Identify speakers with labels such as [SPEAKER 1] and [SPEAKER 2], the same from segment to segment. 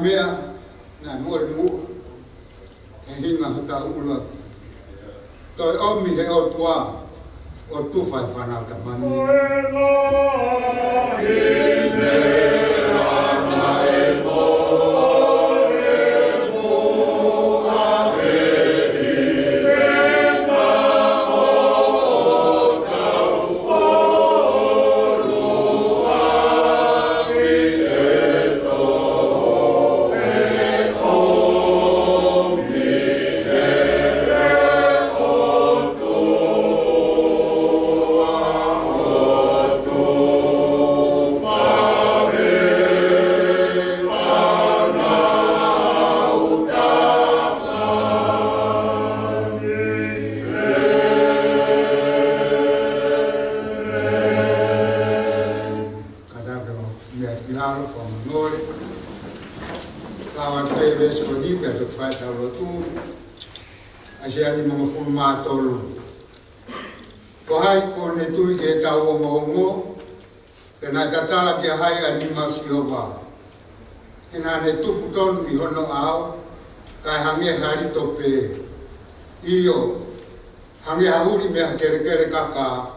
[SPEAKER 1] mea na mo le mu e hinga hata ula toi omi he o tua o tu fai fana ka mani kere kaka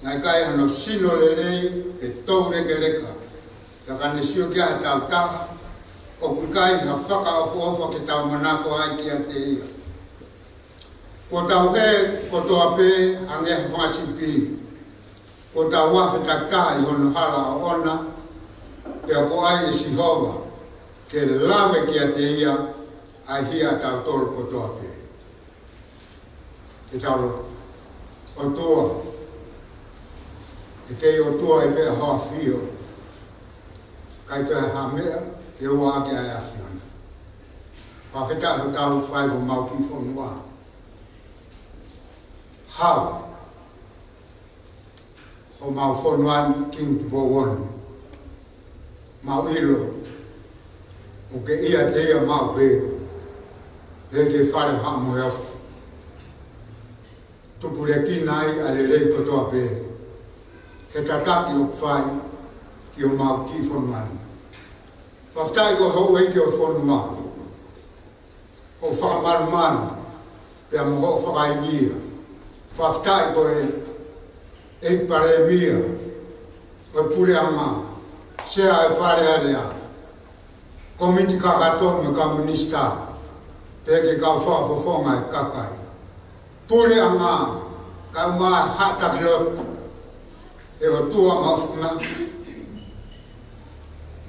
[SPEAKER 1] ngai kai ano sino lele e toure keleka ka kane sio kia tauta o kukai ha whaka ofu ki tau manako ai ki ate ia ko tau he ko toa pe ange hawasipi ko tau whawhetaka i hono hala o ona pe ko ai i sihova ke lawe ki ate ia ai hia tau tolu ko toa pe ke tau lo o toa e kei o toa e pea hoa fio kai pea hamea ke ua ake ai afiona whawheta ho tau whai ho mau ki whonua hau ho mau whonuan king tu bowonu mau ilo o ke ia te ia mau pe ke whare ha mo heofu tupure ki nai alelei kotoa pe he tataki o kwhai ki o mau ki whonuan whaftai ko hou e ki o whonuan ho whakamarumaru pea mo ho whakaimia whaftai ko e pare mia o pure ama sea e whare alea komiti kakatomi o kamunista pe ke kau whawhawhonga e kakai pure anga ka uma hata klot e o tua mafuna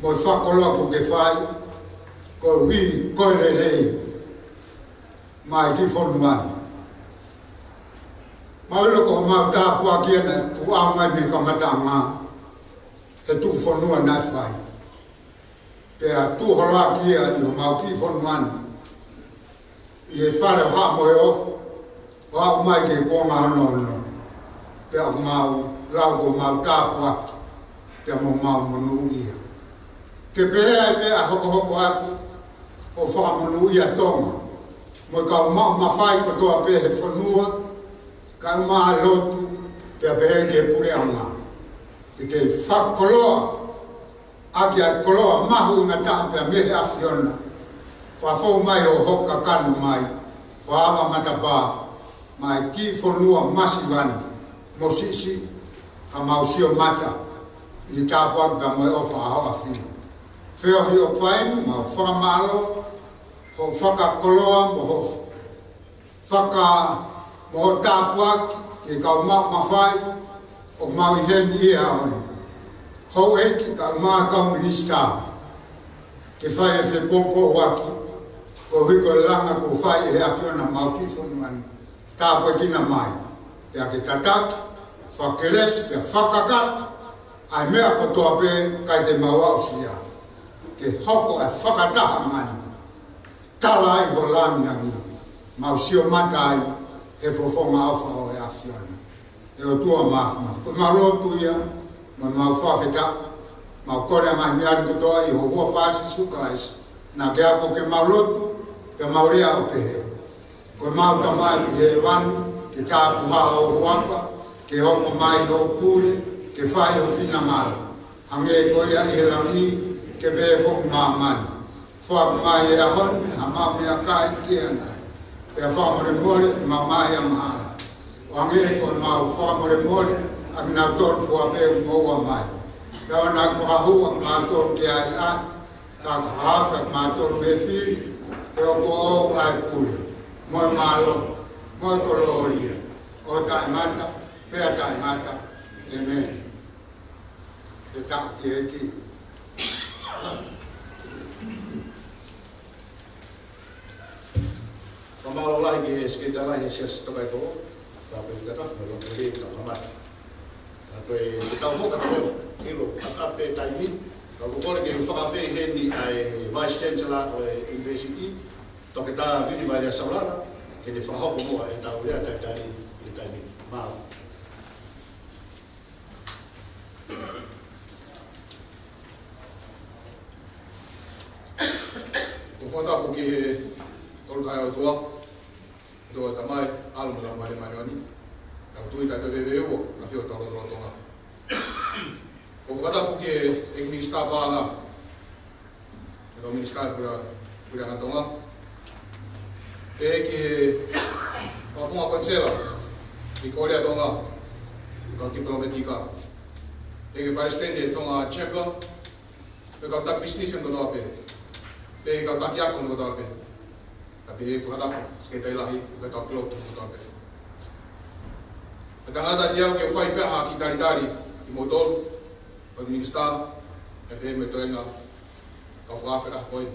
[SPEAKER 1] mo fakolo ko ke fai ko wi ko le mai ki fornuan mau lo ko ma ta po aki na tu a mai me ka mata ma e tu fornuan na fai pe a tu hola ki a yo mau ki fornuan e fare ha mo e of wa mai ke ko ma no no pe a mau la ko mau ta pa pe mo mau mo nu ia ke pe ai pe a hoko hoko a o fa mo nu ia toma mo ka ma fai ko to pe he fonua ka ma lotu pe pe ke pure ama ke fa kolo a ke kolo ma hu na ta pe me a fiona fa fo mai o hoka kanu mai fa ama mata ba mai ki fonua masivan mo sisi ka mausio mata i ta pa ba mo o fa ha fi feo hi o fai ma fa malo ho faka koloa mo ho faka mo tapua ke ka ma fai o ma i hen i a oni ho e ki ka ma komunista ke fai e fe popo waki ko hiko langa ko fai e afiona ma ki fonuan tapua ki na mai pe ke tatak fakeles pe fakakat ai mea ko toa pe kai te maua o sia ke hoko e whakataha mani tala i ho lamina mi mau sio matai e fofonga awha o e afiona e o tua mafuma ko mau lotu ia ma mau whawheta mau kore mai miari kutoa i ho hua whasi sukais na ke ako ke mau lotu pe mau rea o pehe ko mau tamai pehe wanu ke tāpu haa o huafa ke hoko mai o pule ke whai o whina mara hange koia i he langi ke be fok mamani Wha mai a hon, a mau mea kai kia nai. Pea wha more mole, ma mai a mahara. Wange ko mau wha more mole, a mina tor fua pe moa mai. Pea wana whakahu a mātor ke ai a, ka whahawha mātor me whiri, e o ko o ai pule. Moe malo, moe koloria. O tai mata, pea tai mata. Amen. Te taki e ki.
[SPEAKER 2] Whamalo lai ki he skita lai he sias takai tō, whape i kataf me loto he ka kamata. Ka koe te tau hoka koe, hilo, akape taimi, ka kukore ke whakawhi he ni ai Vice Chancellor o University, toke tā vini vai rea saurana, ke ne whahoko moa e tau rea tai tari i taimi. Mālo. Ko whatapu ki he tolu kai au tua, toa tamai, alumura mare mare ani, kau tui tai te vewe ua, ka whio tau roto tonga. Ko whatapu ki he minister pāna, e tau minister kura ngā tonga, pe ki he whawhunga konsela, i Korea tonga, i kau diplomatika, e ke Palestine tonga chamber, pe kau tak business ang kotoa pe, pe kau tak yakon kotoa pe, tapi he whakatapu, skei tai lahi, ka tau piloto kotoa pe. Pe tangata diau ke whai peha ki taritari, i motolu, pa minister, e pe me toenga, kau whakawhi a koe.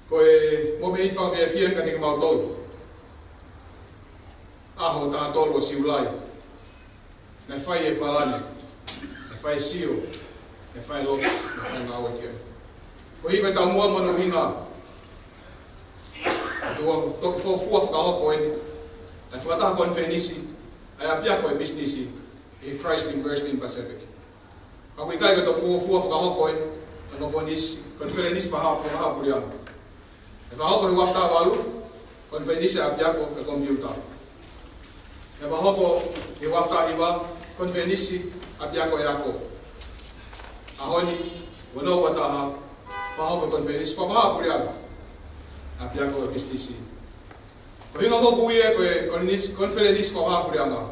[SPEAKER 2] Koe mo me itwang whia whian ka tika mau tolu. Aho tā tolu o siulai. Nei whai e palani, nei whai sio, nei whai loto, nei whai ngāwe kia. Ko hiwe tau mua manu hinga. Tua toki fua whakahoko eni. Tai whakataha koe whenisi, ai apia koe businessi, e Christ University in Pacific. Ka koe kai koe toki fua whakahoko eni, ango whenisi, koe whenisi whaha puriana. E whahoko he wafta walu, koe whenisi apia koe e computer. E wahoko he wafta iwa, kon whenisi a piako e ako. Ahoni, wano wataha, wahoko kon whenisi, whapaha puriana, a piako e businessi. Ko hinga mo puie kon whenisi whapaha puriana.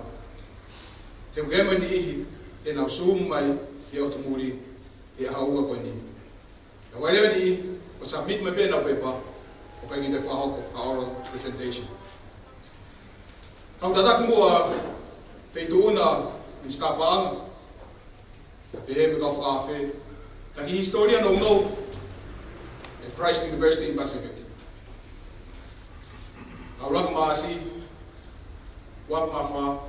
[SPEAKER 2] He ugema ni ihi, e nau sumu mai, e otumuri, e haua koe ni. E walewe ni ihi, ko submit me pena pepa, o kai ngite whahoko, a oral presentation. Kau tatak mua feituuna minister paanga, pe me kau whakawhi, taki historia no at Christ University in Pacific. Kau laku maasi, waf mawha,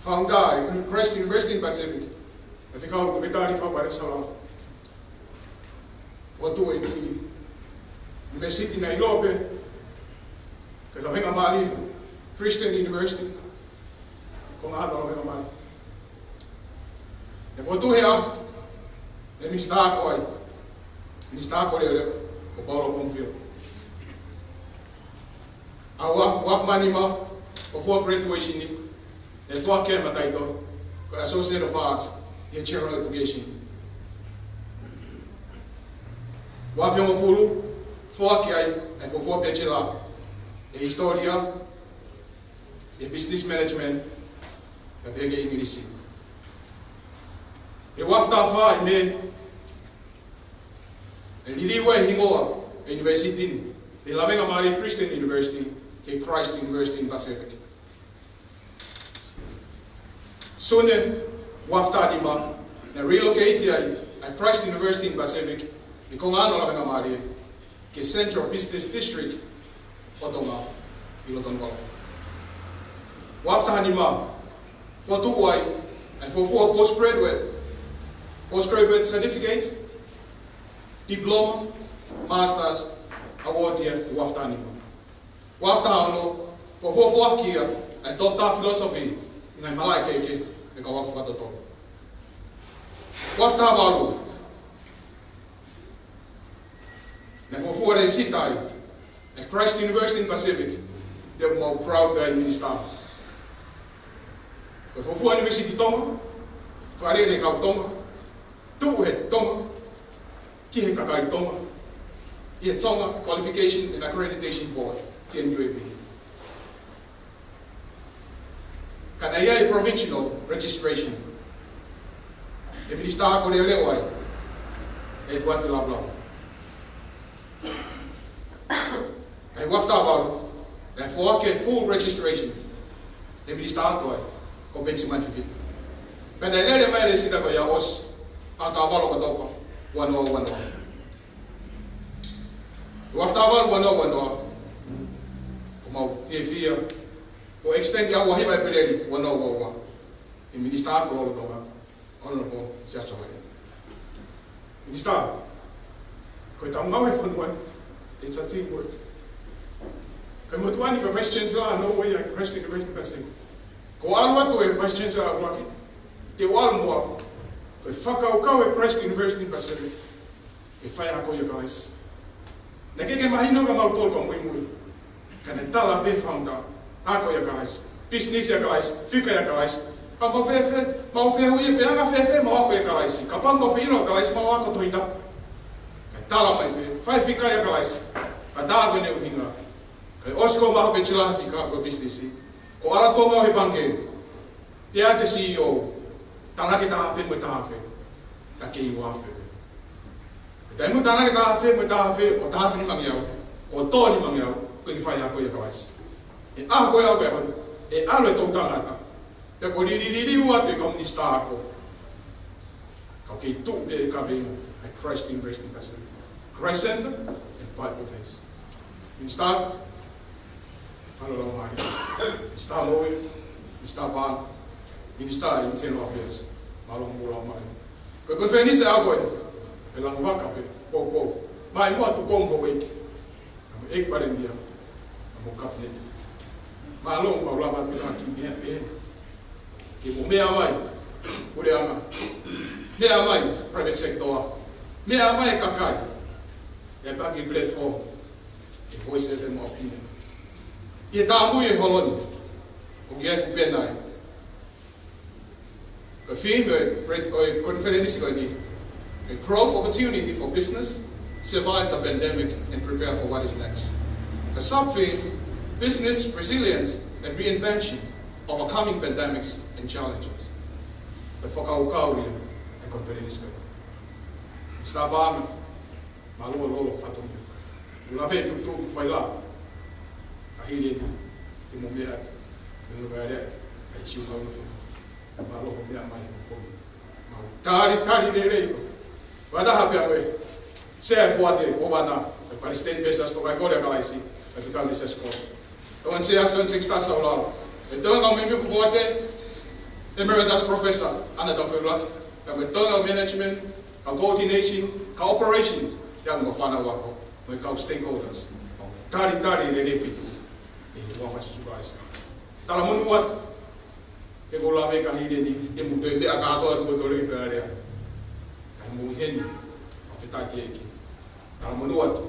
[SPEAKER 2] whaunga e Christ University in Pacific, e whikau te metari whapare saura. Watu e ki University na Ilope, ke la venga mali Christian University ko ngā la venga mali e fotu hea e minister ko re ko Paulo Pomfil a waf manima ko for graduation ni e for ke mataito ko Associate of Arts e General Education waf yo fulu for ke ai e for bachelor e historia, e business management, e pege Englisi. E wafta wha i me, e niliwa e hingoa e university, e lawenga maari Christian University, ke Christ University in Pacific. Sone wafta lima, na relocate ai a Christ University in Pacific, e kongano lawenga maari, ke Central Business District, Otonga, Iloton Golf. Wafta hanima, for 2 wai, and for 4 postgraduate certificate, diploma, masters, award here, wafta hanima. Wafta hano, for 4 kia, and doctor philosophy, in Malay keke, e ka wafta toto. Wafta walu, and for 4 sitai, at Christ University in Pacific, they're more proud to minister. Because for University Tonga, for Arena Tonga, 2 head Tonga, ki he kakai tonga. I Tonga Qualification and Accreditation Board, TNQAB. Kana ia provincial registration. E minister ko le wai. E tuatu lavlau. Ai wafta about e for full registration. E minister ko ko benchmark fit. Pena ele mai sita ko ya os ata valo ko topa. Wano. Wafta about wano. Como fia. Ko extend ya wahi mai peleri wano. E minister ko lo topa. Ono ko sia so mai. Minister ko tamau e fonwan. It's a teamwork. Kamo tuani ko vice chancellor no way I Christ University Pacific. Ko alwa to e vice chancellor blaki. Te wal mo ko whakau e Christ University Pacific. Ke whai ako ia guys. Na ke mahino ka mautol ka mui. Kana tala be founder. Ako ia guys. Business ia guys. Fika ia guys. Pa mau fe hui pe anga fe mau ako ia guys. Ka pa mau fe ino guys mau ako toita. Ka tala mai pe. Whai fika ia guys. A dago ne uhinga. Ka osko maho pe chila fika ko business. Ko ara ko mau he banke. Te ate CEO. Tanga ki tahafe mo tahafe. Ta ke i wafe. Dai mo tanga ki tahafe mo tahafe. O tahafe ni mangiau. O to ni mangiau. Ko ki whai ako ia guys. E aha ko ia beho. E alo e tau tangata. Pe ko li ua te komunista ako. Ka kei tu pe ka venga. At Christ University Pacific. Christ Center and Bible Place. Minister, ano lang mahal. Minister Lowy, Minister Bang, Minister Internal Affairs. Malong mula mahal. Kaya konfeni sa ako eh. Elang waka pe. Po. Mai mo atu kong ho ek. Amo ek pa rin dia. Amo kabinet. Malong pa ulavat mo na kimbihan pe. Kimo mea mai. Ure ama. Mea mai private sector. Mea mai kakai. E bagi platform. E voice them opinion. E tamu e holon. O gef penai. Ka fime conference ko ni. A growth opportunity for business, survive the pandemic and prepare for what is next. A sub-theme, business resilience and reinvention, overcoming pandemics and challenges. The whakaukawi e conference ko. Stabana. Malo lolo fatonga. Ulave tu foi lá. Kahili ni mo mea. No lugar ai siu lá no fundo. Malo ho mea mai ko. Mau tari dele. Vada hape awe. Se pode o vana. O palestino besas to vai corea galaisi. Vai ficar nessa escola. Então se a ação se está saulado. Então ao mesmo pode emeritus professor ana da foi lá. Então management, coordination, cooperation yang ngofana wako, mo ikaw stakeholders. Tari le fitu. E wafa si subais. Tala mo nuat. E go la me ka hide ni e mo te aka ato ko to le ferarea. Ka mo hen fa fita ke ki. Tala mo nuat.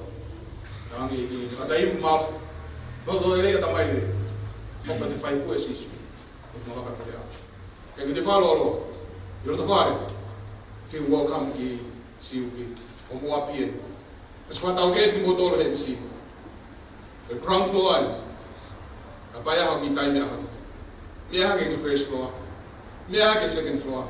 [SPEAKER 2] Tala ni ada im mal. Do le ta mai le. Mo ka te fai ko esi. E mo ka pa le. Ka ke te falo lo. Yo to fare. Feel welcome ki siuki. Como apien. Mas quando alguém que motor em si, o ground floor, a baia alguém está em minha, minha que first floor, minha que second floor.